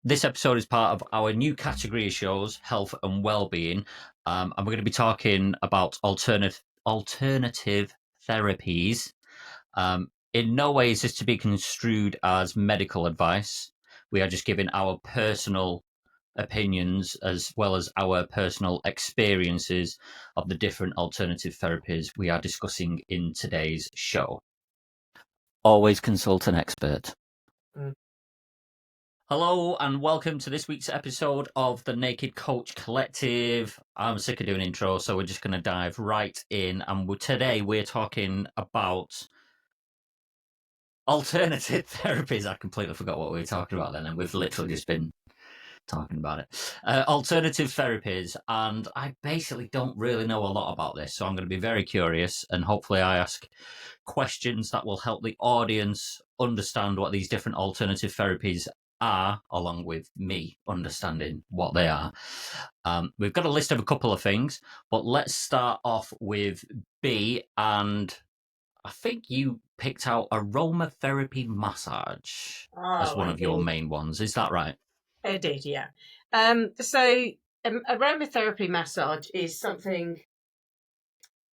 This episode is part of our new category of shows, health and well-being, and we're going to be talking about alternative therapies. In no way is this to be construed as medical advice. We are just giving our personal opinions as well as our personal experiences of the different alternative therapies we are discussing in today's show. Always consult an expert. Hello and welcome to this week's episode of the Naked Coach Collective. I'm sick of doing intro, so we're just going to dive right in. And today we're talking about alternative therapies. I completely forgot what we were talking about then, and we've literally just been talking about it. Alternative therapies, and I basically don't really know a lot about this, so I'm going to be very curious, and hopefully I ask questions that will help the audience understand what these different alternative therapies are, along with me understanding what they are. We've got a list of a couple of things, but let's start off with B, and I think you picked out aromatherapy massage as one I of your did. main ones. Is that right? I did, yeah. Aromatherapy massage is something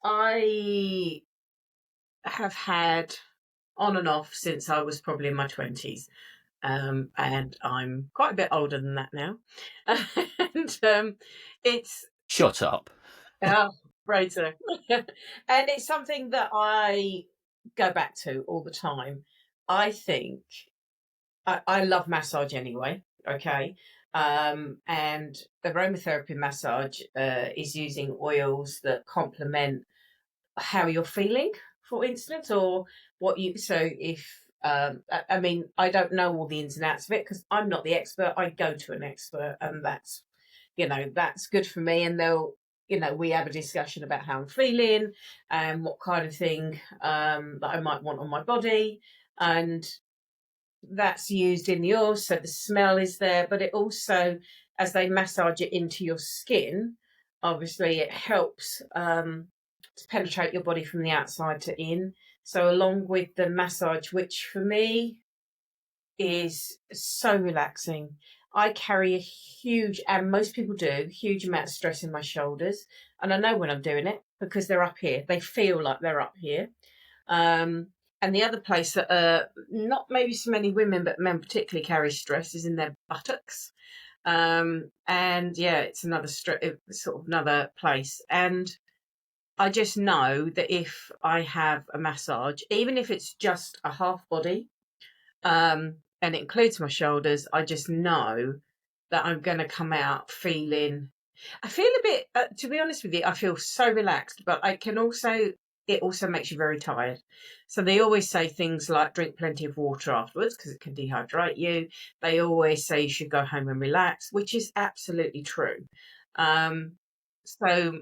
I have had on and off since I was probably in my 20s. And I'm quite a bit older than that now. and it's Shut up. oh, right. And it's something that I go back to all the time. I think I love massage anyway. Okay. And aromatherapy massage is using oils that complement how you're feeling, for instance, or what you. So if I mean, I don't know all the ins and outs of it because I'm not the expert. I go to an expert, and that's good for me. And we have a discussion about how I'm feeling and what kind of thing that I might want on my body, and that's used in the oil, so the smell is there, but it also, as they massage it into your skin, obviously it helps to penetrate your body from the outside to in. So along with the massage, which for me is so relaxing, I carry a huge, and most people do, huge amount of stress in my shoulders, and I know when I'm doing it because they're up here. They feel like they're up here. Um, and the other place that not maybe so many women, but men particularly carry stress is in their buttocks. And yeah, it's sort of another place. And I just know that if I have a massage, even if it's just a half body, and it includes my shoulders, I just know that I'm going to come out feeling. I feel a bit, to be honest with you, I feel so relaxed, but it also makes you very tired. So they always say things like drink plenty of water afterwards because it can dehydrate you. They always say you should go home and relax, which is absolutely true. Um, so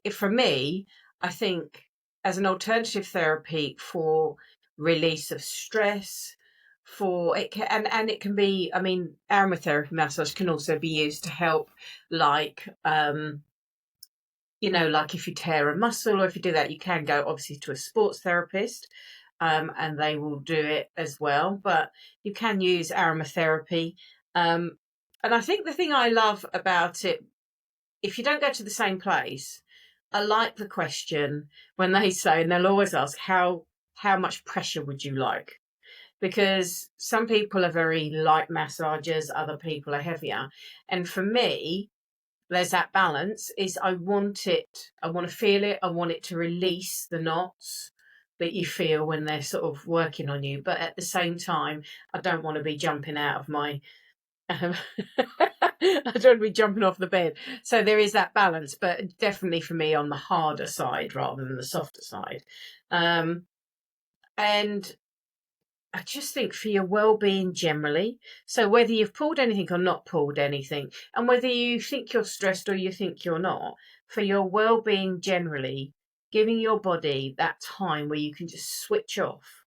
if for me, I think as an alternative therapy for release of stress, for it can, and it can be, I mean, aromatherapy massage can also be used to help, like like if you tear a muscle or if you do that, you can go obviously to a sports therapist, and they will do it as well, but you can use aromatherapy. And I think the thing I love about it, if you don't go to the same place, I like the question when they say, and they'll always ask, how much pressure would you like? Because some people are very light massagers, other people are heavier. And for me, there's that balance is I want to feel it, I want it to release the knots that you feel when they're sort of working on you. But at the same time, I don't want to be jumping out of my I don't want to be jumping off the bed. So there is that balance, but definitely for me on the harder side rather than the softer side. And I just think for your well-being generally, so whether you've pulled anything or not pulled anything, and whether you think you're stressed or you think you're not, for your well-being generally, giving your body that time where you can just switch off.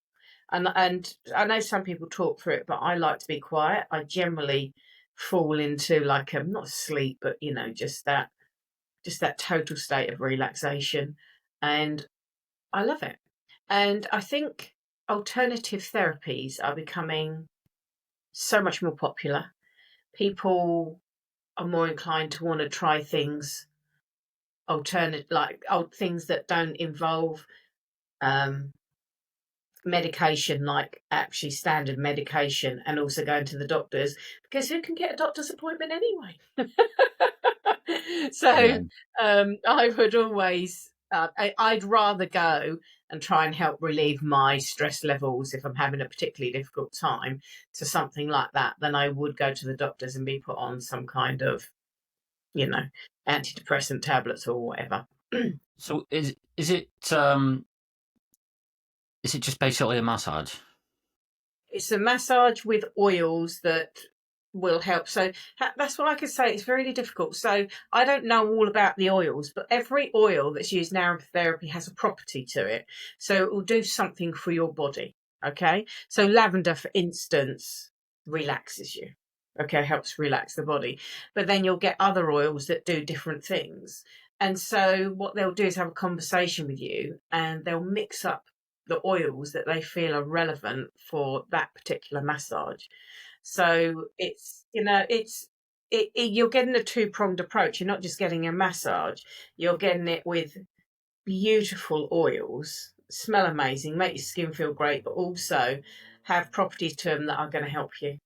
And I know some people talk through it, but I like to be quiet. I generally fall into like not sleep, but just that total state of relaxation, and I love it. And I think alternative therapies are becoming so much more popular. people are more inclined to want to try things alternate, like things that don't involve um, medication, like actually standard medication, and also going to the doctors, because who can get a doctor's appointment anyway? So Yeah. I would always, I'd rather go and try and help relieve my stress levels if I'm having a particularly difficult time to something like that than I would go to the doctors and be put on some kind of, you know, antidepressant tablets or whatever. So is it just basically a massage? It's a massage with oils that will help. So that's what I could say. It's really difficult. So I don't know all about the oils, but every oil that's used in aromatherapy has a property to it. So it will do something for your body. Okay. So lavender, for instance, relaxes you. Okay, helps relax the body. But then you'll get other oils that do different things. And so what they'll do is have a conversation with you, and they'll mix up the oils that they feel are relevant for that particular massage. So it's, you're getting a two-pronged approach. You're not just getting a massage, you're getting it with beautiful oils, smell amazing, make your skin feel great, but also have properties to them that are going to help you.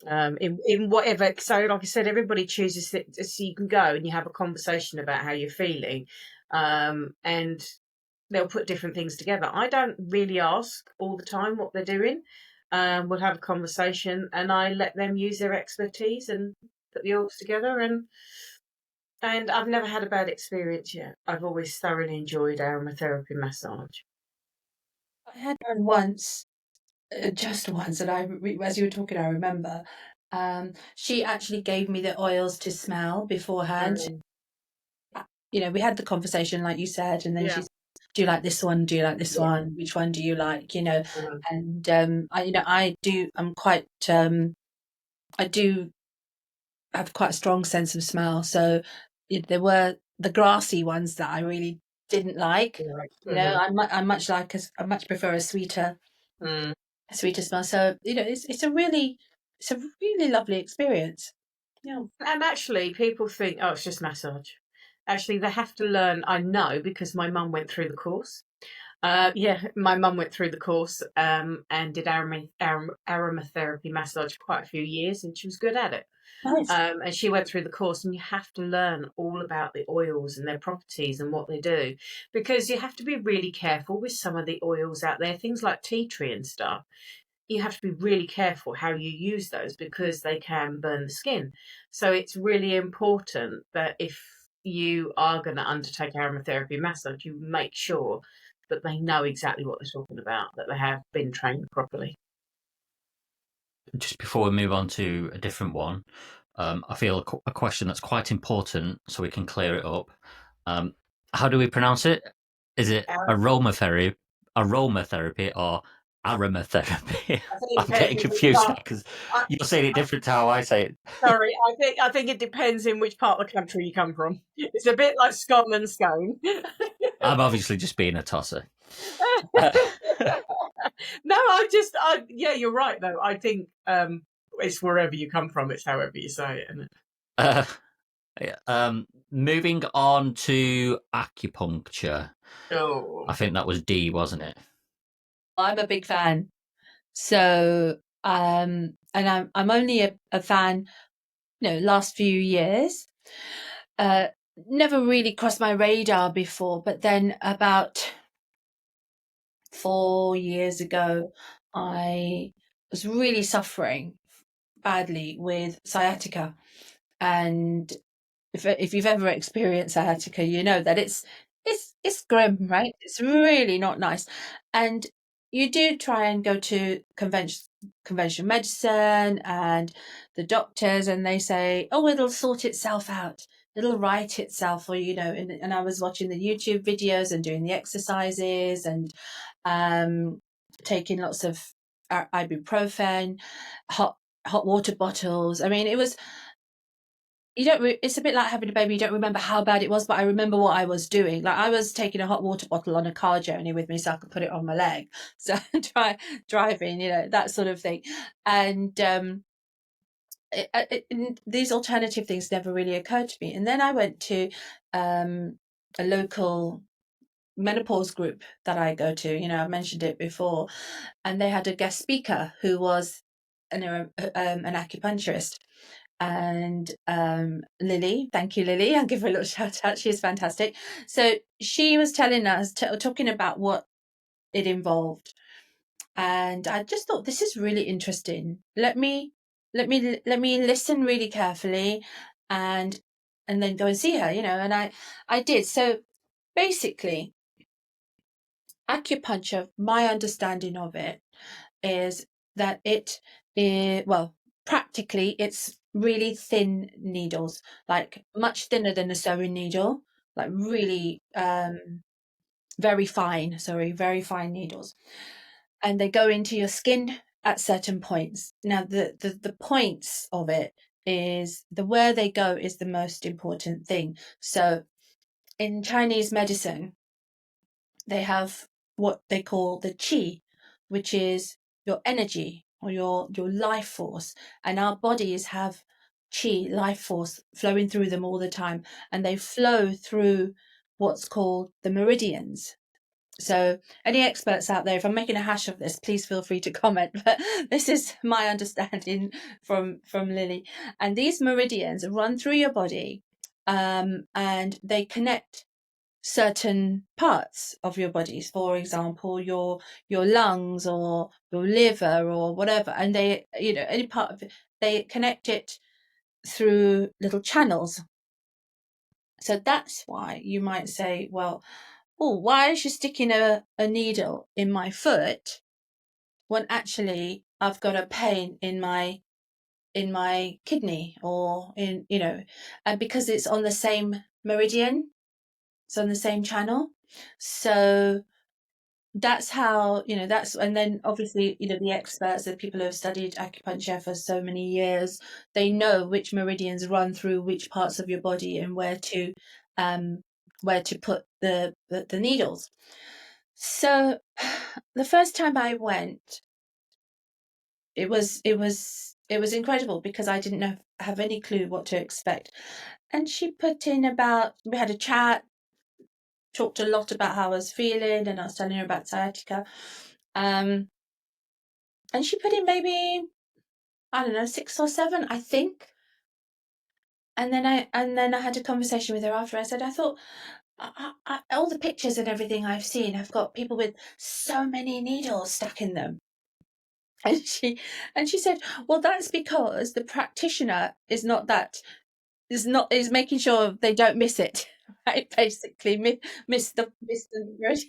In whatever, so like I said, everybody chooses it, so you can go and you have a conversation about how you're feeling, and they'll put different things together. I don't really ask all the time what they're doing. We'll have a conversation, and I let them use their expertise and put the oils together. And I've never had a bad experience yet. I've always thoroughly enjoyed aromatherapy massage. I had one once, just once, and as you were talking, I remember. She actually gave me the oils to smell beforehand. We had the conversation, like you said, and then Yeah. she said, "Do you like this one? Do you like this Yeah. one? Which one do you like?" Mhm. And I do. I'm quite. I do have quite a strong sense of smell, so there were the grassy ones that I really didn't like. Mhm. I much prefer a sweeter Mm. smell. So it's a really lovely experience. Yeah. And actually, people think, oh, it's just massage. Actually, they have to learn. I know because my mum went through the course. Yeah, my mum went through the course and did aromatherapy massage for quite a few years, and she was good at it. Nice. And she went through the course, and you have to learn all about the oils and their properties and what they do, because you have to be really careful with some of the oils out there, things like tea tree and stuff. You have to be really careful how you use those because they can burn the skin. So it's really important that if you are going to undertake aromatherapy massage, you make sure that they know exactly what they're talking about, that they have been trained properly. Just before we move on to a different one, I feel a question that's quite important, so we can clear it up. How do we pronounce it? Is it aromatherapy, or aromatherapy? I think it I'm getting depends in which confused part. because I, you're saying it different to how I say it. Sorry, I think it depends in which part of the country you come from. It's a bit like Scotland scone. I'm obviously just being a tosser. Uh, No, yeah, you're right though. I think it's wherever you come from, it's however you say it, isn't it? uh, moving on to acupuncture. Oh, I think that was D, wasn't it? I'm a big fan. So and I'm only a fan, last few years. Never really crossed my radar before, but then about 4 years ago, I was really suffering badly with sciatica. And if you've ever experienced sciatica, you know that it's grim, right? It's really not nice. And you do try and go to conventional medicine and the doctors, and they say, "Oh, it'll sort itself out. It'll right itself," or And I was watching the YouTube videos and doing the exercises and taking lots of ibuprofen, hot water bottles. I mean, it was you don't. It's a bit like having a baby. You don't remember how bad it was, but I remember what I was doing. Like I was taking a hot water bottle on a car journey with me, so I could put it on my leg. So driving, that sort of thing, and these alternative things never really occurred to me. And then I went to a local menopause group that I go to. I've mentioned it before, and they had a guest speaker who was an acupuncturist. And Lily, thank you, Lily. I'll give her a little shout out. She's fantastic. So she was telling us, talking about what it involved, and I just thought this is really interesting. Let me listen really carefully, and then go and see her. And I did. So basically, acupuncture, my understanding of it is that it is, well, practically it's really thin needles, like much thinner than a sewing needle, like really very fine needles, and they go into your skin at certain points. Now the points of it is where they go is the most important thing. So in Chinese medicine, they have what they call the qi, which is your energy or your life force. And our bodies have qi, life force, flowing through them all the time. And they flow through what's called the meridians. So any experts out there, if I'm making a hash of this, please feel free to comment. But this is my understanding from Lily. And these meridians run through your body, and they connect certain parts of your bodies, for example your lungs or your liver or whatever, and they, any part of it, they connect it through little channels. So that's why you might say, well, why is she sticking a needle in my foot when actually I've got a pain in my kidney, or in, and because it's on the same meridian, it's on the same channel. So that's how, and then obviously, the experts, the people who have studied acupuncture for so many years, they know which meridians run through which parts of your body and where to put the needles. So the first time I went, it was incredible, because I didn't have any clue what to expect. And she put in we had a chat, talked a lot about how I was feeling, and I was telling her about sciatica. And she put in maybe, I don't know, 6 or 7, I think. And then I had a conversation with her after. I said, I thought, all the pictures and everything I've seen have got people with so many needles stuck in them. And she said, well, that's because the practitioner is making sure they don't miss it, right? Basically, miss the meridian.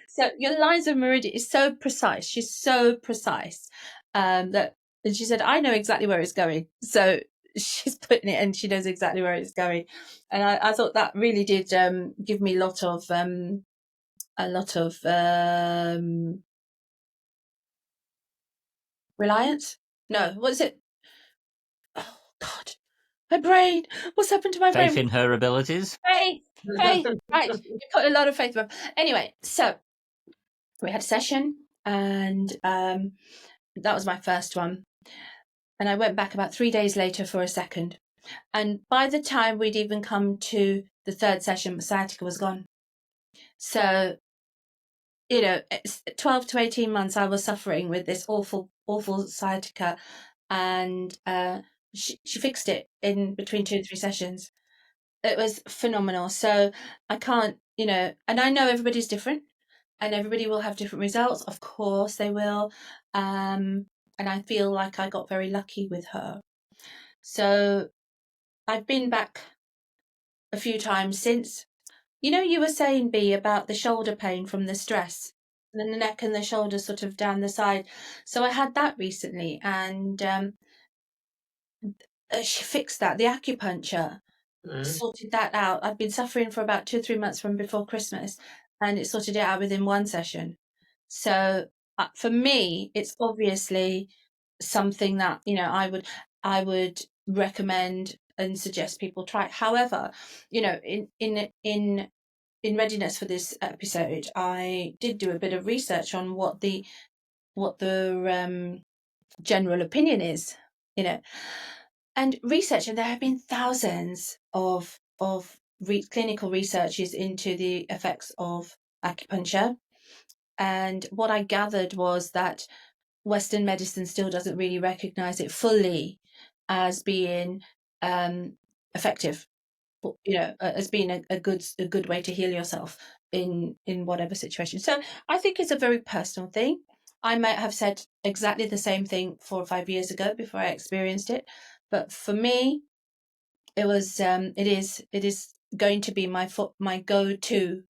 So your lines of meridian is so precise. She's so precise, that, and she said, I know exactly where it's going. So she's putting it, and she knows exactly where it's going. And I thought that really did give me a lot of reliance. No, what is it? Oh God, my brain. What's happened to my brain? Faith in her abilities. Faith. Right. You put a lot of faith in. Anyway, so we had a session, and that was my first one. And I went back about 3 days later for a second. And by the time we'd even come to the third session, sciatica was gone. So, 12 to 18 months I was suffering with this awful, awful sciatica, and she fixed it in between 2 and 3 sessions. It was phenomenal. So I can't, and I know everybody's different, and everybody will have different results. Of course they will. And I feel like I got very lucky with her. So I've been back a few times since. You were saying, B, about the shoulder pain from the stress, and then the neck and the shoulders sort of down the side. So I had that recently, and she fixed that. The acupuncture sorted that out. I've been suffering for about 2 or 3 months from before Christmas, and it sorted it out within 1 session. So for me, it's obviously something that I would recommend and suggest people try it. However, you know, in readiness for this episode, I did do a bit of research on what the general opinion is, you know, and research, and there have been thousands of clinical researches into the effects of acupuncture. And what I gathered was that Western medicine still doesn't really recognize it fully as being effective, you know, as being a good way to heal yourself in whatever situation. So I think it's a very personal thing. I might have said exactly the same thing 4 or 5 years ago before I experienced it, but for me, it was it is going to be my go-to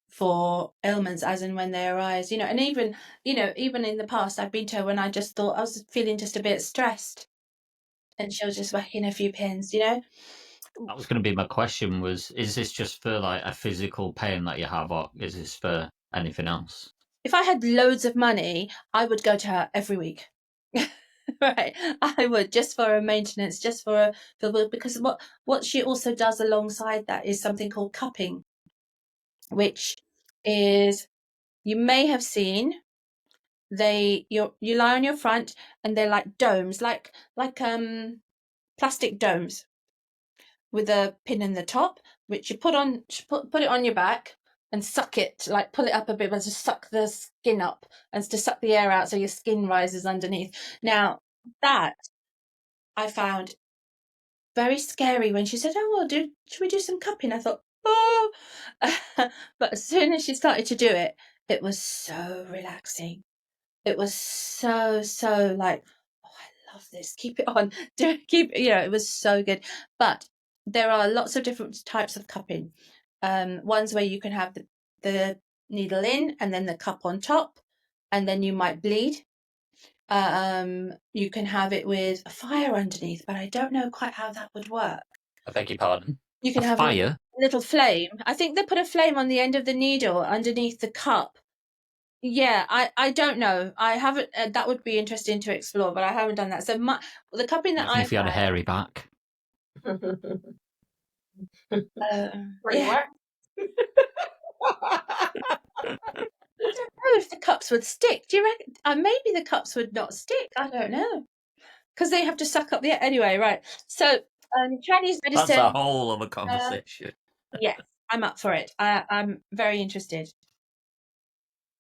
for ailments as and when they arise, you know. And even, you know, even in the past, I've been to her when I just thought I was feeling just a bit stressed, and she was just whacking a few pins, you know. That was going to be my question, was, is this just for like a physical pain that you have, or is this for anything else? If I had loads of money, I would go to her every week. Right, I would, just for a maintenance, just for because what she also does alongside that is something called cupping, which is, you may have seen, you lie on your front, and they're like domes, like plastic domes with a pin in the top, which you put it on your back and suck it, like pull it up a bit, but to suck the skin up and to suck the air out so your skin rises underneath. Now, that I found very scary when she said, "Oh, well, should we do some cupping?" I thought, oh, but as soon as she started to do it, it was so relaxing. It was so like, oh, I love this. Keep it on. You know, it was so good. But there are lots of different types of cupping. Ones where you can have the needle in and then the cup on top, and then you might bleed. You can have it with a fire underneath, but I don't know quite how that would work. I beg your pardon? You can have fire? a little flame. I think they put a flame on the end of the needle underneath the cup. Yeah, I don't know. I haven't. That would be interesting to explore, but I haven't done that. So the cupping that Even if you had a hairy back. Yeah. I don't know if the cups would stick. Do you reckon? Maybe the cups would not stick. I don't know, because they have to suck up the air. Anyway, right. So Chinese medicine. That's a whole other conversation. Yes, I'm up for it. I'm very interested.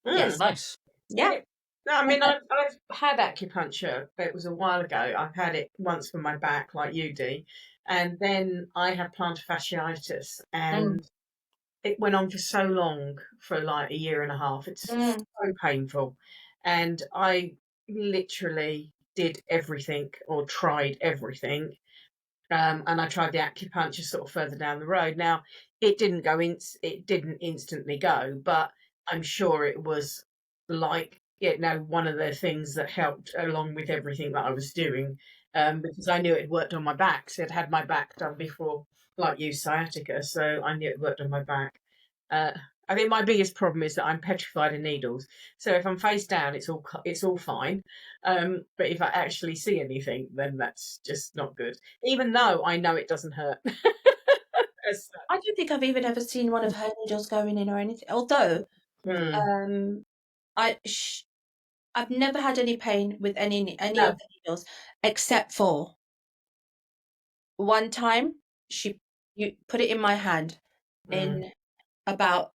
Yes. Nice. Yeah. No, I mean, I've had acupuncture, but it was a while ago. I've had it once for my back, like you do, and then I had plantar fasciitis, and it went on for so long, for like a year and a half. It's so painful, and I literally did everything or tried everything. And I tried the acupuncture sort of further down the road. Now, it didn't it didn't instantly go, but I'm sure it was like, you know, one of the things that helped along with everything that I was doing, because I knew it worked on my back. So I'd had my back done before, like you, sciatica. So I knew it worked on my back. I think my biggest problem is that I'm petrified of needles. So if I'm face down, it's all fine. But if I actually see anything, then that's just not good. Even though I know it doesn't hurt. I don't think I've even ever seen one of her needles going in or anything. Although, I've never had any pain with any of the needles, except for one time you put it in my hand, in about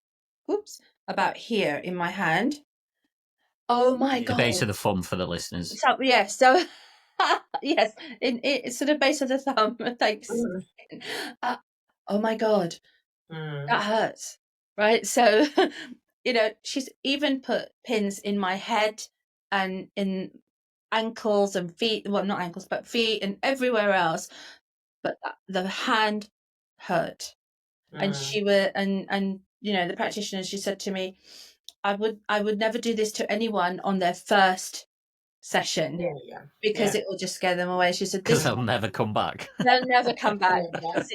here in my hand. Oh my God! The base of the thumb for the listeners. So yes, so yes, it's sort of base of the thumb. Thanks. Oh my God, that hurts, right? So, you know, she's even put pins in my head and in ankles and feet. Well, not ankles, but feet and everywhere else. But the hand hurt, and and you know, the practitioner, she said to me, I would never do this to anyone on their first session, because it will just scare them away. She said, because they'll never come back. They'll never come back.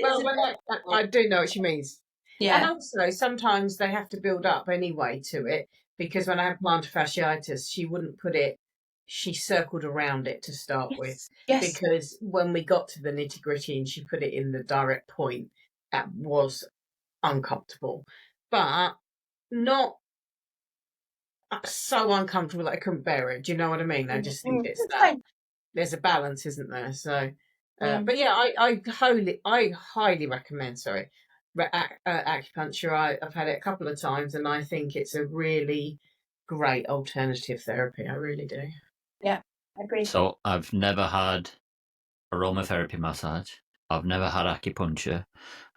Well, I do know what she means. Yeah. And also, sometimes they have to build up anyway to it, because when I had plantar fasciitis, she wouldn't put it she circled around it to start with, Yes. because when we got to the nitty gritty and she put it in the direct point, that was uncomfortable, but not so uncomfortable that I couldn't bear it. Do you know what I mean? I just think it's that there's a balance, isn't there? So, but yeah, I highly recommend. Sorry, acupuncture. I've had it a couple of times, and I think it's a really great alternative therapy. I really do. Yeah, I agree. So I've never had aromatherapy massage. I've never had acupuncture.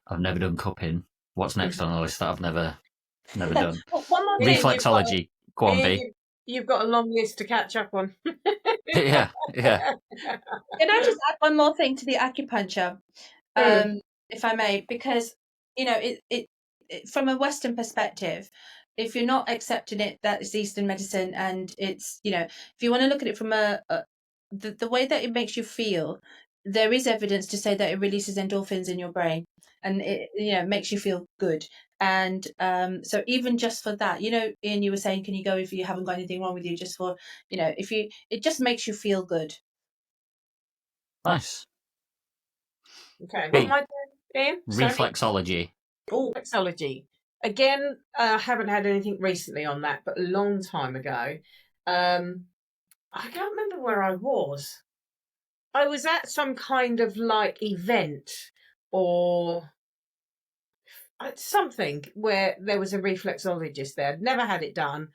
I've never done cupping. What's next on the list that I've never done? One more thing. Reflexology. Go on, B. You've got a long list to catch up on. Yeah. Can I just add one more thing to the acupuncture, if I may? Because it from a Western perspective, if you're not accepting it, that is Eastern medicine, and it's if you want to look at it from the way that it makes you feel, there is evidence to say that it releases endorphins in your brain, and it makes you feel good. And so even just for that, Ian, you were saying, can you go if you haven't got anything wrong with you, just for it just makes you feel good. Nice. Okay, what am I doing, Ian? Reflexology. Oh, reflexology. Again, I haven't had anything recently on that, but a long time ago. I can't remember where I was. I was at some kind of like event or something where there was a reflexologist there. I'd never had it done.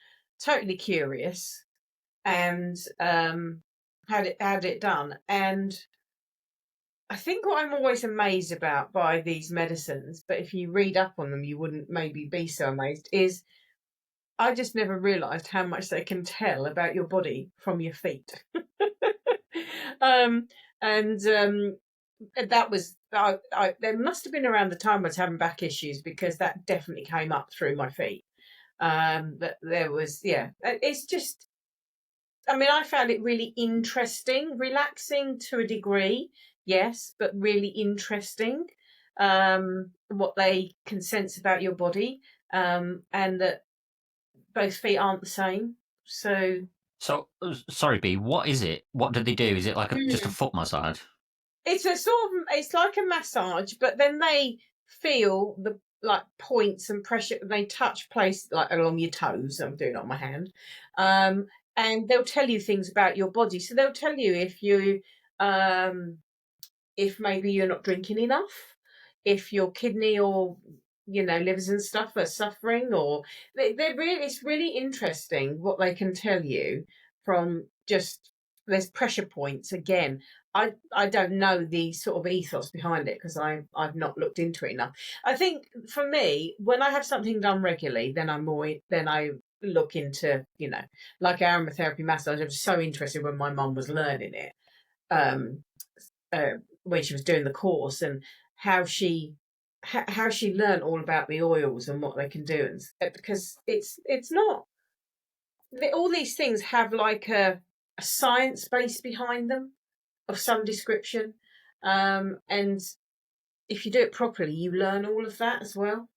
Totally curious, and had it done. And I think what I'm always amazed about by these medicines, but if you read up on them, you wouldn't maybe be so amazed, is I just never realised how much they can tell about your body from your feet. That was there must have been around the time I was having back issues, because that definitely came up through my feet. But there was, it's just, I mean, I found it really interesting, relaxing to a degree, yes, but really interesting, what they can sense about your body, and that both feet aren't the same. So sorry, B. What is it? What do they do? Is it like just a foot massage? it's it's like a massage, but then they feel the like points and pressure. They touch place like along your toes. I'm doing it on my hand, and they'll tell you things about your body. So they'll tell you if maybe you're not drinking enough, if your kidney or livers and stuff are suffering, or they're really, it's really interesting what they can tell you from just, there's pressure points again. I don't know the sort of ethos behind it, because I've not looked into it enough. I think for me, when I have something done regularly, then I look into, like aromatherapy massage. I was so interested when my mum was learning it, when she was doing the course, and how she learned all about the oils and what they can do, and because it's not, all these things have like a science base behind them of some description, and if you do it properly, you learn all of that as well.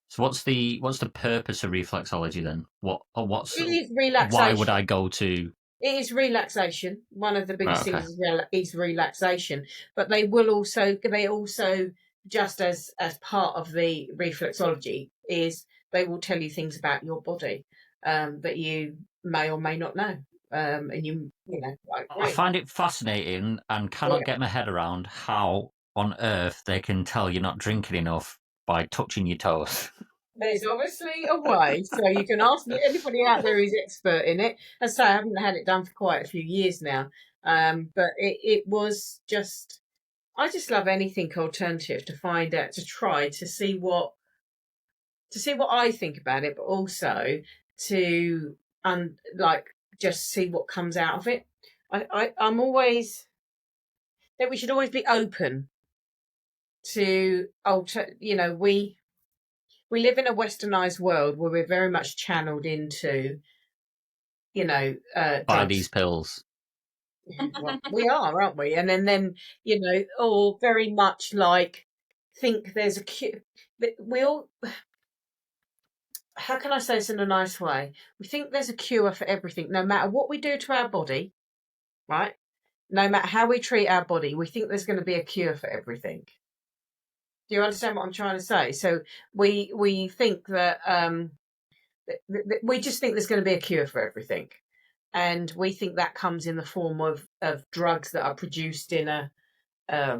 So what's the purpose of reflexology then? What's It is relaxation. Why would I go to? It is relaxation. One of the biggest things is relaxation. But they also, just as part of the reflexology, is they will tell you things about your body that you may or may not know. And I find it fascinating and cannot get my head around how on earth they can tell you're not drinking enough by touching your toes. There's obviously a way, so you can ask anybody out there who's expert in it. As I say, I haven't had it done for quite a few years now, but it was just, I just love anything alternative to find out, to try to see what I think about it, but also to just see what comes out of it. I'm always that we should always be open to alter. We live in a westernized world where we're very much channeled into, buy these pills. Well, we are, aren't we? And then or very much like think there's a cure. We all, how can I say this in a nice way? We think there's a cure for everything, no matter what we do to our body, right? No matter how we treat our body, we think there's going to be a cure for everything. Do you understand what I'm trying to say? So we think that we just think there's going to be a cure for everything, and we think that comes in the form of drugs that are produced in a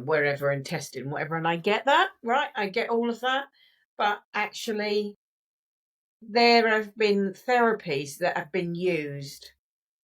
wherever and tested and whatever. And I get that, right? I get all of that, but actually, there have been therapies that have been used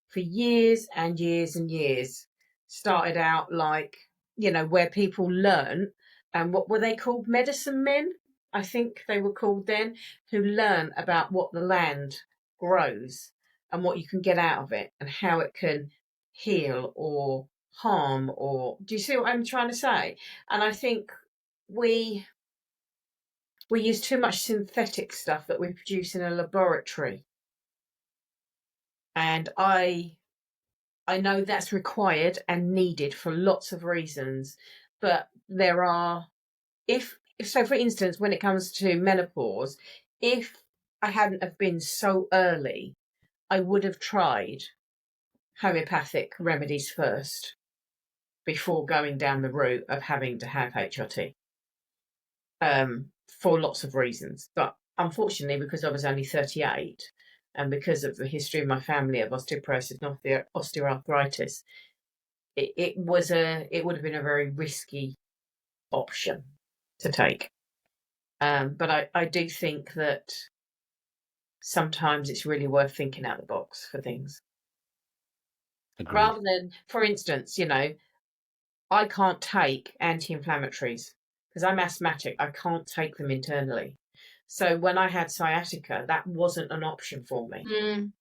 for years and years and years. Started out like, where people learn, and what were they called? Medicine men, I think they were called then, who learn about what the land grows and what you can get out of it and how it can heal or harm. Or do you see what I'm trying to say? And I think we use too much synthetic stuff that we produce in a laboratory. And I know that's required and needed for lots of reasons, but there are, so for instance, when it comes to menopause, if I hadn't have been so early, I would have tried homeopathic remedies first before going down the route of having to have HRT, for lots of reasons. But unfortunately, because I was only 38, and because of the history of my family of osteoporosis and osteoarthritis, it would have been a very risky option to take. But I do think that sometimes it's really worth thinking out the box for things. Agreed. Rather than, for instance, I can't take anti-inflammatories because I'm asthmatic. I can't take them internally. So when I had sciatica, that wasn't an option for me.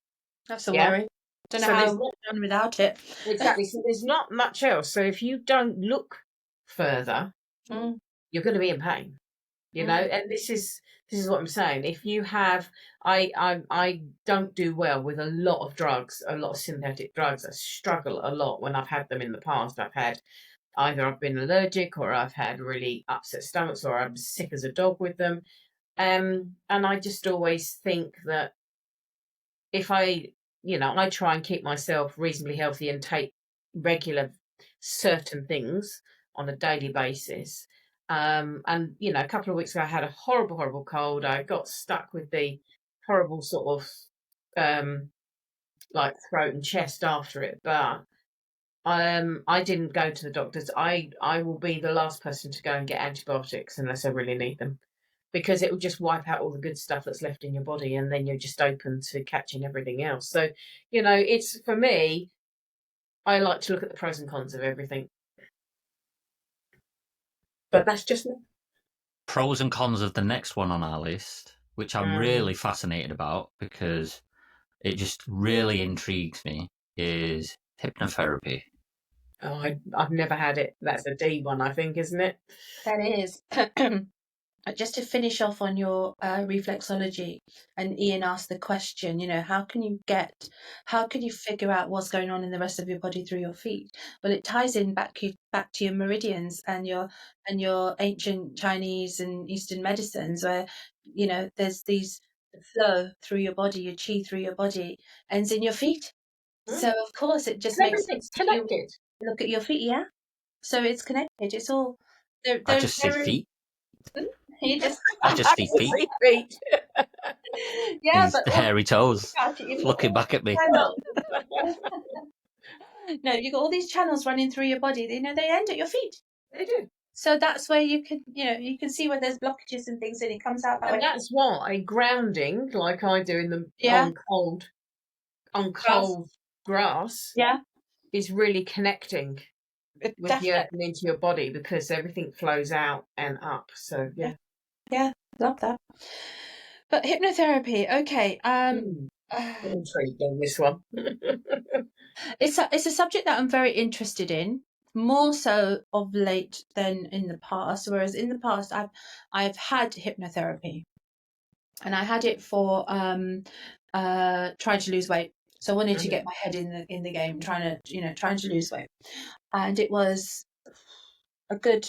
That's a Yeah. worry. Don't know So how there's I've done without it. Exactly. So there's not much else. So if you don't look further, you're going to be in pain. And this is what I'm saying. If you have, I don't do well with a lot of drugs, a lot of synthetic drugs. I struggle a lot when I've had them in the past. I've been allergic, or I've had really upset stomachs, or I'm sick as a dog with them. And I just always think that if I try and keep myself reasonably healthy and take regular certain things on a daily basis. And a couple of weeks ago, I had a horrible, horrible cold. I got stuck with the horrible sort of like throat and chest after it, but I didn't go to the doctors. I will be the last person to go and get antibiotics unless I really need them, because it will just wipe out all the good stuff that's left in your body, and then you're just open to catching everything else. So, it's, for me, I like to look at the pros and cons of everything. But that's just me. Pros and cons of the next one on our list, which I'm really fascinated about because it just really intrigues me, is hypnotherapy. Oh, I've never had it. That's a D one, I think, isn't it? That is. Just to finish off on your reflexology, and Ian asked the question, how can you figure out what's going on in the rest of your body through your feet? Well, it ties in back to your meridians and your ancient Chinese and Eastern medicines, where there's these flow through your body, your chi through your body ends in your feet. So of course it just makes sense to connected. Look at your feet, yeah. So it's connected. It's all. I just see feet. You just I just see feet. Yeah, these but hairy toes looking back at me. No, you've got all these channels running through your body. They end at your feet. They do. So that's where you can see where there's blockages and things, and it comes out that way. That's why grounding, like I do in the on cold grass, is really connecting with the earth and into your body, because everything flows out and up. So yeah, love that. But hypnotherapy, okay. Intriguing, this one. It's a subject that I'm very interested in, more so of late than in the past. Whereas in the past, I've had hypnotherapy, and I had it for trying to lose weight. So I wanted to get my head in the game, trying to lose weight, and it was a good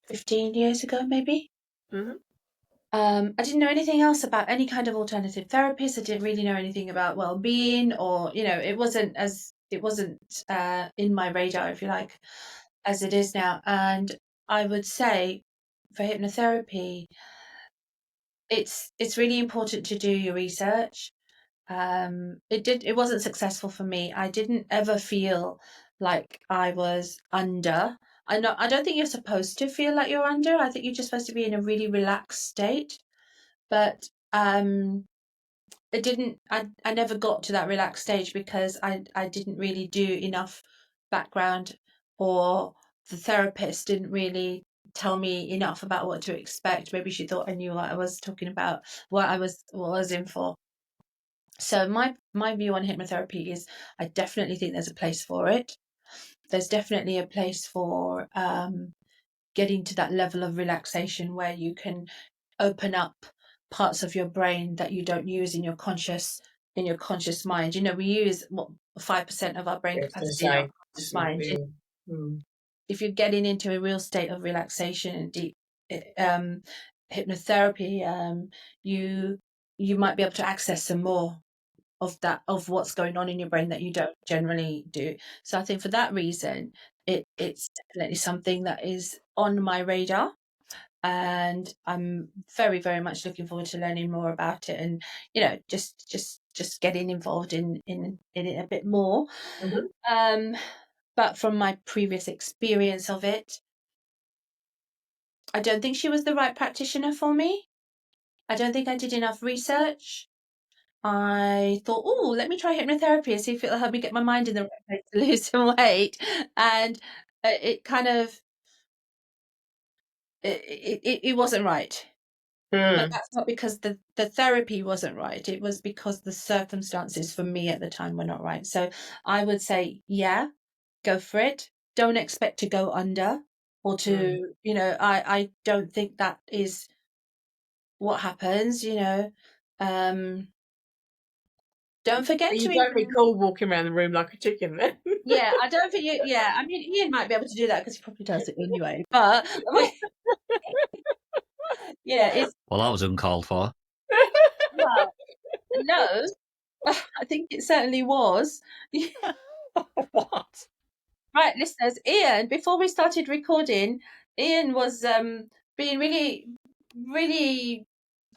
15 years ago, maybe. I didn't know anything else about any kind of alternative therapies. I didn't really know anything about well-being, or it wasn't in my radar, if you like, as it is now. And I would say for hypnotherapy, it's really important to do your research. It wasn't successful for me. I didn't ever feel like I was under. I don't think you're supposed to feel like you're under. I think you're just supposed to be in a really relaxed state. But it didn't. I never got to that relaxed stage because I didn't really do enough background, or the therapist didn't really tell me enough about what to expect. Maybe she thought I knew what I was talking about, what I was in for. So my view on hypnotherapy is I definitely think there's a place for it. There's definitely a place for getting to that level of relaxation where you can open up parts of your brain that you don't use in your conscious mind. We use 5% of our brain Yes, capacity in our conscious it's mind. really, mm. If you're getting into a real state of relaxation and deep hypnotherapy, you might be able to access some more of what's going on in your brain that you don't generally do. So I think for that reason, it's definitely something that is on my radar, and I'm very, very much looking forward to learning more about it, and just getting involved in it a bit more. Mm-hmm. But from my previous experience of it, I don't think she was the right practitioner for me. I don't think I did enough research. I thought, oh, let me try hypnotherapy and see if it'll help me get my mind in the right place to lose some weight. And it kind of it wasn't right. But that's not because the therapy wasn't right. It was because the circumstances for me at the time were not right. So I would say, yeah, go for it. Don't expect to go under, or to, I don't think that is what happens. Don't forget You to don't recall walking around the room like a chicken then. Yeah, I don't think you. Yeah, I mean, Ian might be able to do that because he probably does it anyway. But it's Well, that was uncalled for. well, no, I think it certainly was. What? Right, listeners, Ian. Before we started recording, Ian was being really, really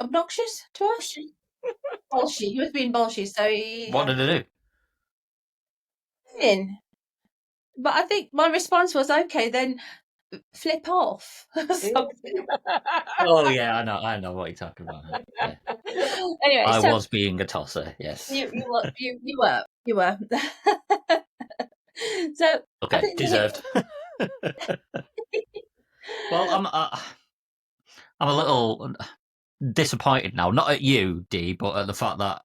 obnoxious to us. Bolshy. He was being bolshy. So What did I do? Ian. But I think my response was, okay, then flip off. Something. Oh yeah, I know what you're talking about. Yeah. Anyway, I so was being a tosser. Yes. you were. So I Okay, think deserved. Well, I'm a little disappointed now, not at you, Dee, but at the fact that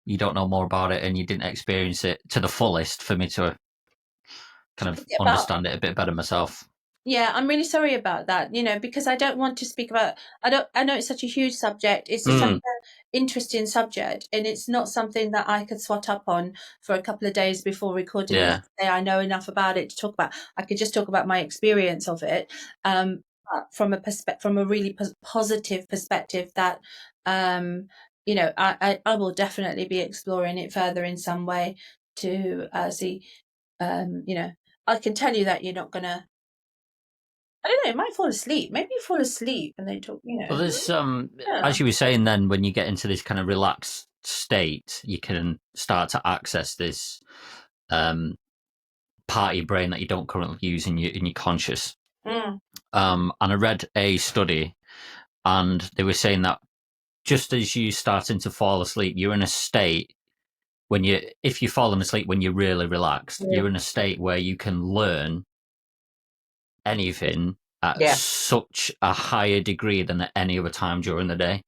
you don't know more about it and you didn't experience it to the fullest for me to kind of understand it a bit better myself. Yeah, I'm really sorry about that, because I don't want to speak about, I know it's such a huge subject. It's such an interesting subject, and it's not something that I could swat up on for a couple of days before recording it and say I know enough about it to talk about. I could just talk about my experience of it, but from a really positive perspective that, I will definitely be exploring it further in some way to see, I can tell you that you're not gonna. I don't know, it might fall asleep. Maybe you fall asleep and they talk, Well, there's as you were saying, then when you get into this kind of relaxed state, you can start to access this part of your brain that you don't currently use in your conscious. And I read a study, and they were saying that just as you starting to fall asleep, you're in a state if you're falling asleep when you're really relaxed, you're in a state where you can learn anything at such a higher degree than at any other time during the day.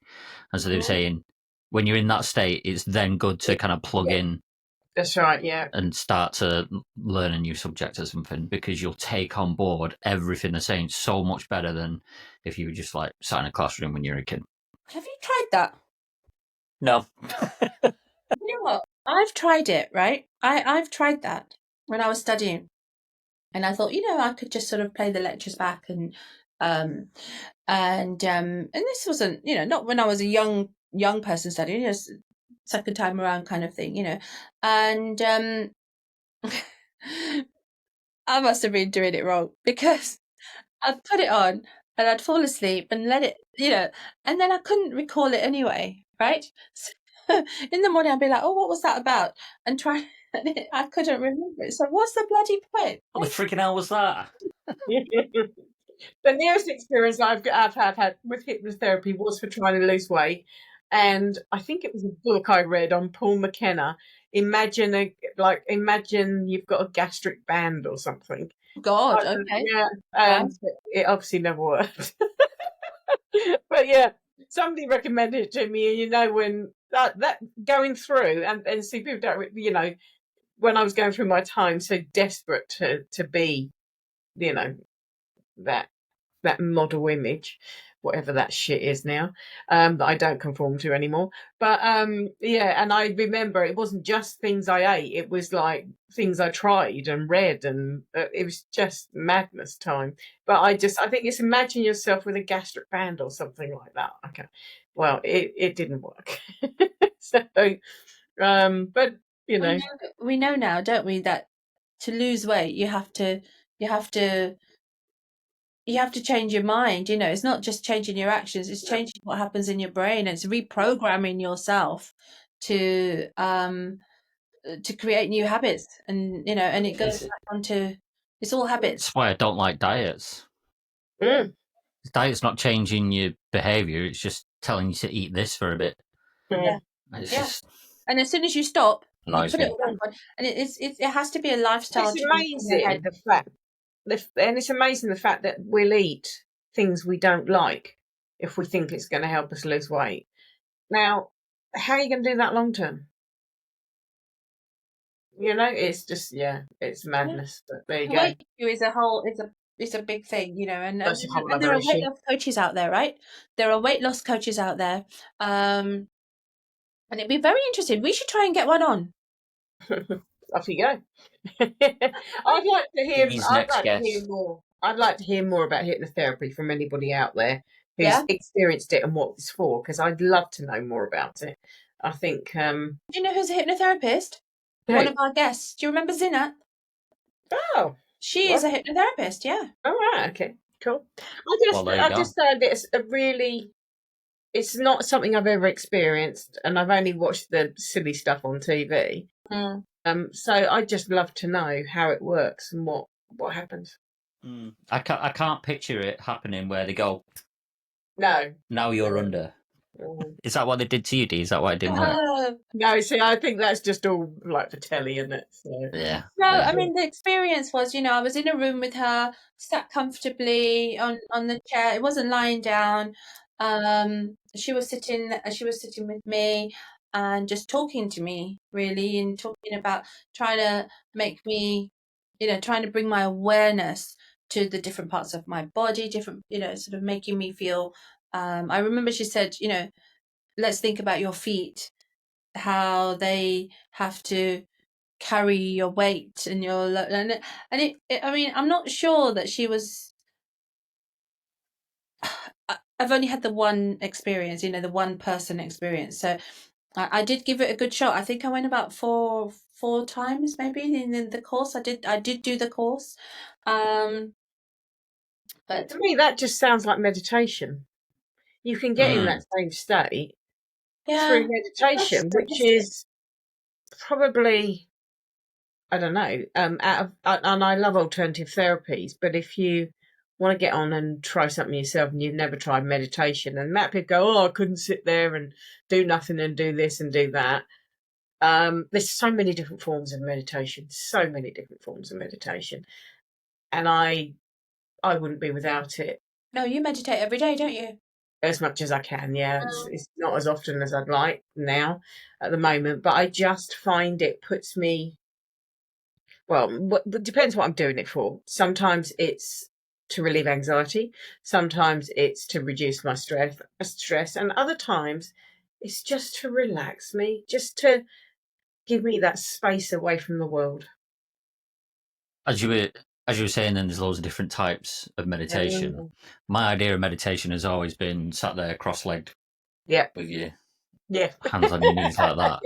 And so they were saying, when you're in that state, it's then good to kind of plug in. That's right, yeah. And start to learn a new subject or something, because you'll take on board everything they're saying so much better than if you were just like sat in a classroom when you're a kid. Have you tried that? No. You know what? I've tried it, right? I've tried that when I was studying. And I thought, I could just sort of play the lectures back and And this wasn't, not when I was a young person studying, second time around kind of thing, and I must have been doing it wrong, because I'd put it on and I'd fall asleep and let it, and then I couldn't recall it anyway, right? So in the morning I'd be like, oh, what was that about? And try, and I couldn't remember it. So what's the bloody point? What the freaking hell was that? The nearest experience I've had with hypnotherapy was for trying to lose weight, and I think it was a book I read on Paul McKenna. Imagine you've got a gastric band or something. God, okay. Yeah, and it obviously never worked. But yeah, somebody recommended it to me, and when that going through and see people don't, when I was going through my time so desperate to be, that model image, whatever that shit is now, that I don't conform to anymore. But yeah, and I remember it wasn't just things I ate; it was like things I tried and read, and it was just madness time. But I think it's imagine yourself with a gastric band or something like that. Okay, well, it didn't work. So, but we know now, don't we, that to lose weight you have to change your mind. It's not just changing your actions, it's changing what happens in your brain. It's reprogramming yourself to create new habits, and and it goes back onto, it's all habits. That's why I don't like diets. Diet's not changing your behavior, it's just telling you to eat this for a bit. Yeah. Just and as soon as you stop, you annoys put me. it back on, and it has to be a lifestyle It's change in your head. amazing it's amazing the fact that we'll eat things we don't like if we think it's going to help us lose weight. Now, how are you going to do that long term? It's just it's madness. But there you go. Weight issue is a big thing, and That's a whole there other are weight issue. loss coaches out there, right? There are weight loss coaches out there, and it'd be very interesting. We should try and get one on. Off you go. I'd like to hear. He's I'd next like to guest. hear more. I'd like to hear more about hypnotherapy from anybody out there who's Yeah. experienced it and what it's for, because I'd love to know more about it. I think. Do you know who's a hypnotherapist? Who? One of our guests. Do you remember Zinat? Oh, She is a hypnotherapist. Yeah. all right. Okay. Cool. Well, there you I go. just found it's it's not something I've ever experienced, and I've only watched the silly stuff on TV. So I'd just love to know how it works and what happens. I can't picture it happening where they go, No. now you're under. Is that what they did to you, Dee? Is that why it didn't work? No, see, I think that's just all like for telly, isn't it? So. Yeah. No, I mean, the experience was, I was in a room with her, sat comfortably on the chair. It wasn't lying down. She was sitting with me and just talking to me, really, and talking about trying to make me, trying to bring my awareness to the different parts of my body, different, sort of making me feel. I remember she said, let's think about your feet, how they have to carry your weight and I mean, I'm not sure that she was. I've only had the one experience, the one person experience, so I did give it a good shot. I think I went about four times maybe in the course. I did do the course, but to me that just sounds like meditation. You can get in that same state through meditation, which is probably, I don't know, and I love alternative therapies, but if you want to get on and try something yourself and you've never tried meditation, and Matt people go, oh, I couldn't sit there and do nothing and do this and do that. There's so many different forms of meditation, and I wouldn't be without it. No, you meditate every day, don't you? As much as I can, yeah. It's not as often as I'd like now at the moment, but I just find it puts me, well, it depends what I'm doing it for. Sometimes it's to relieve anxiety, sometimes it's to reduce my stress, and other times it's just to relax me, just to give me that space away from the world. As you were as you were saying, then there's loads of different types of meditation. Mm. My idea of meditation has always been sat there cross-legged Yeah, with your yeah. hands on your knees like that,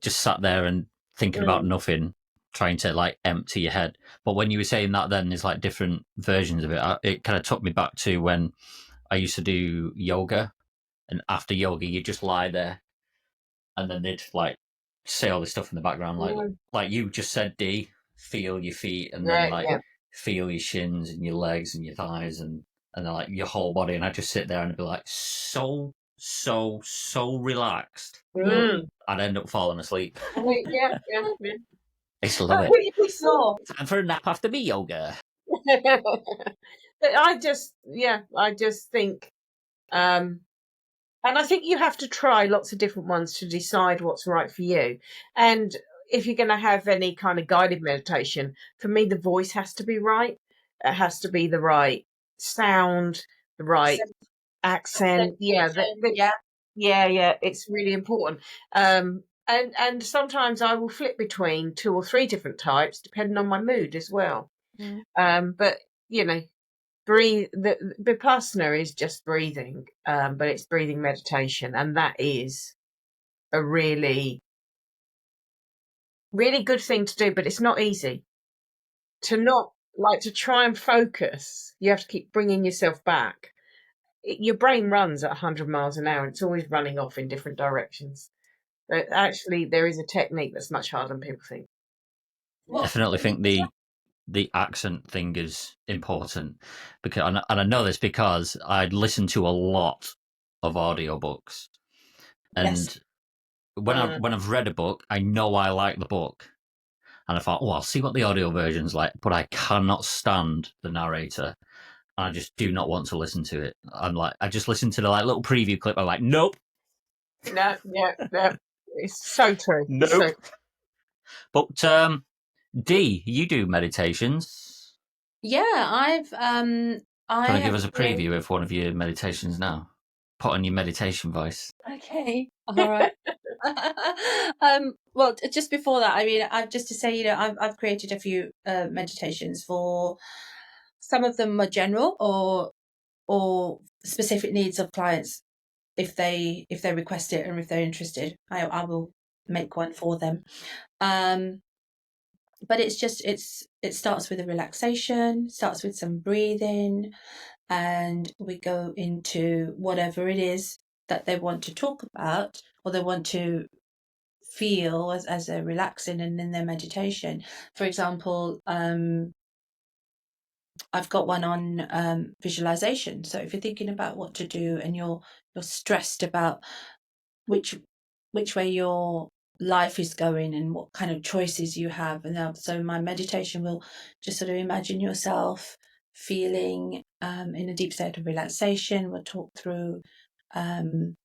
just sat there and thinking about Mm. nothing, trying to like empty your head. But when you were saying that, then there's like different versions of it. It kind of took me back to when I used to do yoga, and after yoga, you just lie there, and then they'd like say all this stuff in the background, Mm. like you just said, D, feel your feet, and then Yeah, like yeah. feel your shins and your legs and your thighs, and then like your whole body. And I just sit there and be like so relaxed. Mm. I'd end up falling asleep. Yeah, yeah, yeah. I just love it. We saw. Time for a nap after me yoga. But I just think, and I think you have to try lots of different ones to decide what's right for you. And if you're going to have any kind of guided meditation, for me, the voice has to be right. It has to be the right sound, the right accent. Yeah, Yeah. yeah. It's really important. And sometimes I will flip between 2 or 3 different types depending on my mood as well. But you know, breathe. The Vipassana is just breathing, but it's breathing meditation, and that is a really, really good thing to do. But it's not easy to not like to try and focus. You have to keep bringing yourself back. Your brain runs at 100 miles an hour. It's always running off in different directions. But actually, there is a technique that's much harder than people think. Definitely think the accent thing is important, because and I know this because I'd listened to a lot of audiobooks, and Yes. when I've read a book, I know I like the book, and I thought, oh, I'll see what the audio version's like, but I cannot stand the narrator. I just do not want to listen to it. I'm like, I just listened to the like little preview clip. I'm like, nope, No, yeah. It's so true. nope. So, But D, you do meditations. Yeah, I've I Trying to give have us a preview of one of your meditations now. Put on your meditation voice. Okay. All right. Well, just before that, I mean, I've just to say, I've created a few meditations. For some of them are general or specific needs of clients. If they request it and if they're interested, I will make one for them. But it starts with a relaxation, starts with some breathing, and we go into whatever it is that they want to talk about or they want to feel as they're relaxing and in their meditation. For example, I've got one on visualization. So if you're thinking about what to do and you're stressed about which way your life is going and what kind of choices you have, and so my meditation will just sort of imagine yourself feeling in a deep state of relaxation. We'll talk through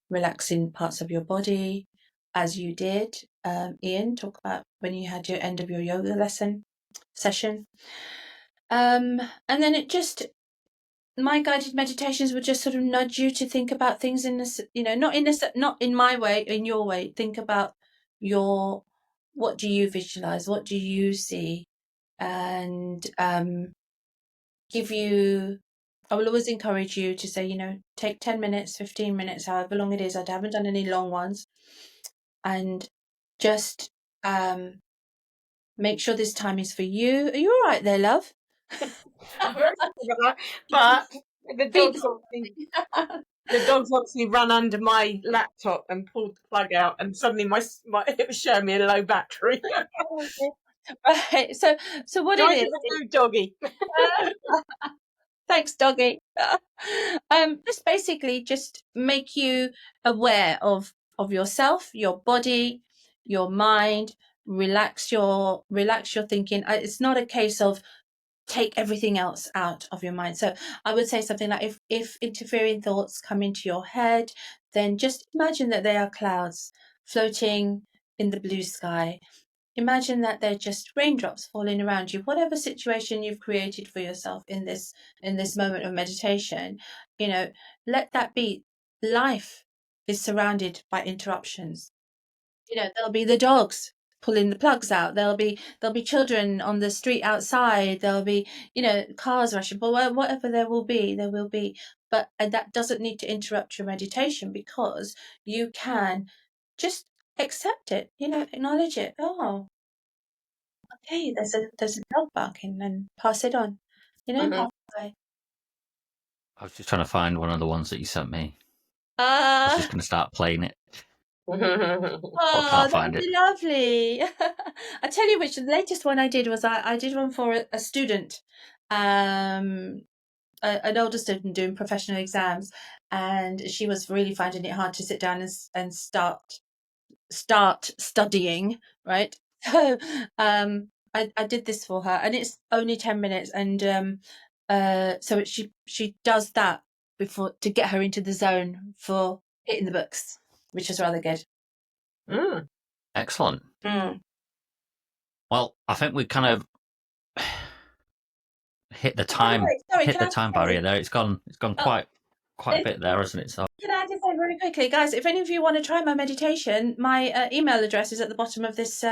relaxing parts of your body, as you did, Ian, talk about when you had your end of your yoga lesson session. And then my guided meditations would just sort of nudge you to think about things in this, not in my way, in your way. Think about what do you visualize? What do you see? And I will always encourage you to say, take 10 minutes, 15 minutes, however long it is. I haven't done any long ones. And just make sure this time is for you. Are you all right there, love? but the dogs obviously run under my laptop and pulled the plug out, and suddenly it was showing me a low battery. Right. So what it is? Do, doggy. Thanks, doggy. Just basically just make you aware of yourself, your body, your mind. Relax your thinking. It's not a case of take everything else out of your mind. So I would say something like, if interfering thoughts come into your head, then just imagine that they are clouds floating in the blue sky. Imagine that they're just raindrops falling around you. Whatever situation you've created for yourself in this moment of meditation, let that be. Life is surrounded by interruptions. There'll be the dogs pulling the plugs out. There'll be children on the street outside. There'll be, cars rushing. But whatever there will be, there will be. But that doesn't need to interrupt your meditation, because you can just accept it. Acknowledge it. Oh, okay. There's a dog barking, and pass it on. Pass it away. I was just trying to find one of the ones that you sent me. I was just going to start playing it. Oh, can't find that'd it. be lovely. I tell you which, the latest one I did was I did one for a student, an older student doing professional exams, and she was really finding it hard to sit down and start studying, right? So I did this for her, and it's only 10 minutes, and so she does that before, to get her into the zone for hitting the books, which is rather good. Excellent. Well, I think we kind of hit the time barrier there. It's gone quite a bit there, hasn't it? So can I just say very quickly, guys, if any of you want to try my meditation, my email address is at the bottom of this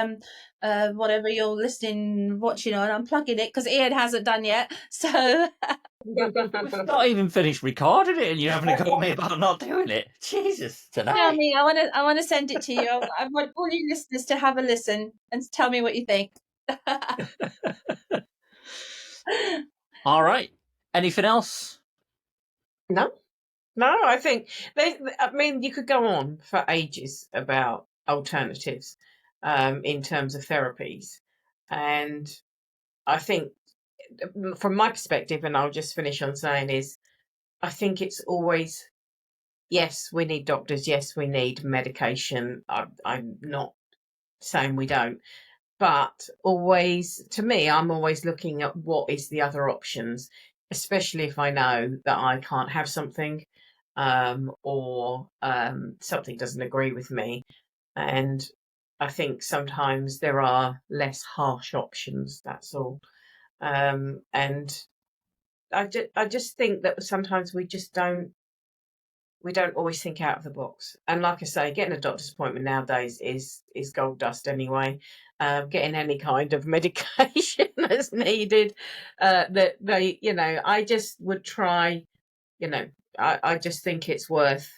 whatever you're listening, watching on. I'm plugging it because Ian hasn't done yet. So we've not even finished recording it, and you're having a go at me about not doing it. Jesus, today. Tell me, I want to send it to you. I want all you listeners to have a listen and tell me what you think. All right. Anything else? No, I think you could go on for ages about alternatives in terms of therapies. And I think from my perspective, and I'll just finish on saying, is I think it's always, yes, we need doctors. Yes, we need medication. I'm not saying we don't. But always, to me, I'm always looking at what is the other options, especially if I know that I can't have something or something doesn't agree with me. And I think sometimes there are less harsh options, that's all. And I just think that sometimes we don't always think out of the box. And like I say, getting a doctor's appointment nowadays is gold dust anyway. Getting any kind of medication that's needed, that they, I just would try, I just think it's worth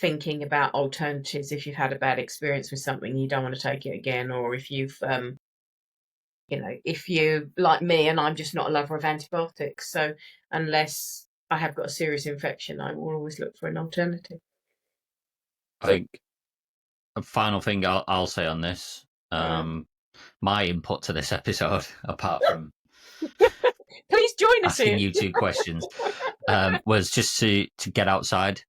thinking about alternatives if you've had a bad experience with something, you don't want to take it again, or if you've, if you, like me, and I'm just not a lover of antibiotics. So unless I have got a serious infection, I will always look for an alternative. I think a final thing I'll say on this, my input to this episode, apart from please join us asking you 2 questions, was just to get outside.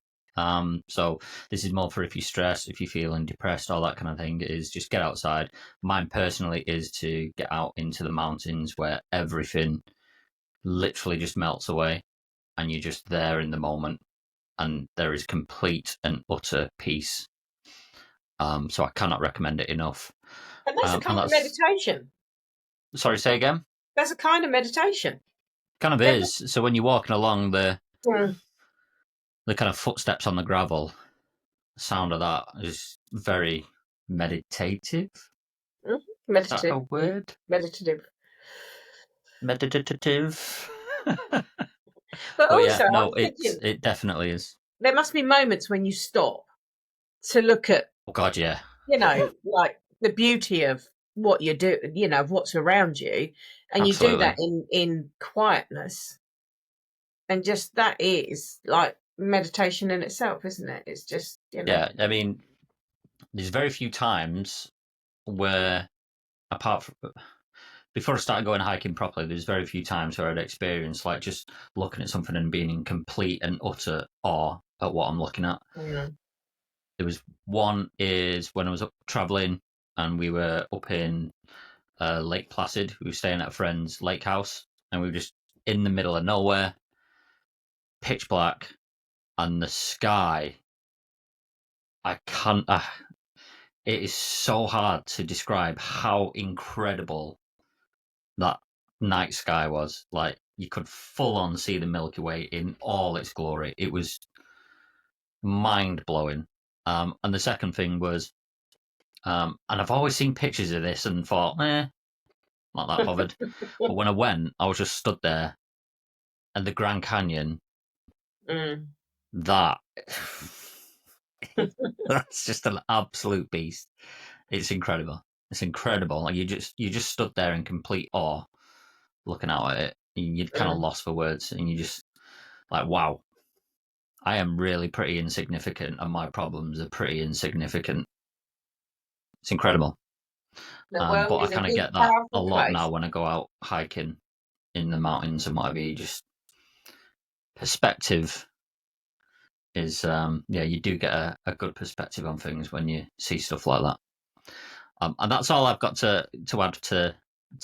So this is more for if you're stressed, if you're feeling depressed, all that kind of thing, is just get outside. Mine personally is to get out into the mountains where everything literally just melts away and you're just there in the moment and there is complete and utter peace. So I cannot recommend it enough. And that's a kind of meditation. Sorry, say again? That's a kind of meditation. Kind of is. So when you're walking along the kind of footsteps on the gravel, the sound of that is very meditative. Meditative. Is that a word? Meditative. But also, yeah, no, it definitely is. There must be moments when you stop to look at, oh God, yeah, like the beauty of what you do, of what's around you, and absolutely. You do that in quietness, and just that is like meditation in itself, isn't it? It's just, Yeah, I mean, there's very few times where, apart from before I started going hiking properly, there's very few times where I'd experienced like just looking at something and being in complete and utter awe at what I'm looking at. There was one is when I was up traveling and we were up in Lake Placid. We were staying at a friend's lake house and we were just in the middle of nowhere, pitch black, and the sky. I can't. It is so hard to describe how incredible that night sky was. Like you could full on see the Milky Way in all its glory. It was mind blowing. And the second thing was And I've always seen pictures of this and thought, not that bothered. But when I went, I was just stood there, and the Grand Canyon, that that's just an absolute beast. It's incredible. It's incredible. Like you just stood there in complete awe, looking out at it, and you're kind of lost for words, and you just like, wow, I am really pretty insignificant, and my problems are pretty insignificant. It's incredible. The world But I is a kind of big, get that a powerful lot place. now when I go out hiking in the mountains and whatever. You just perspective is you do get a good perspective on things when you see stuff like that. And that's all I've got to add to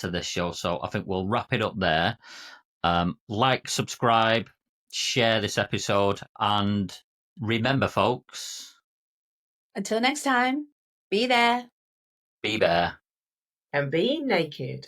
this show. So I think we'll wrap it up there. Like, subscribe, share this episode, and remember, folks, Until next time, be there. be there. And being naked.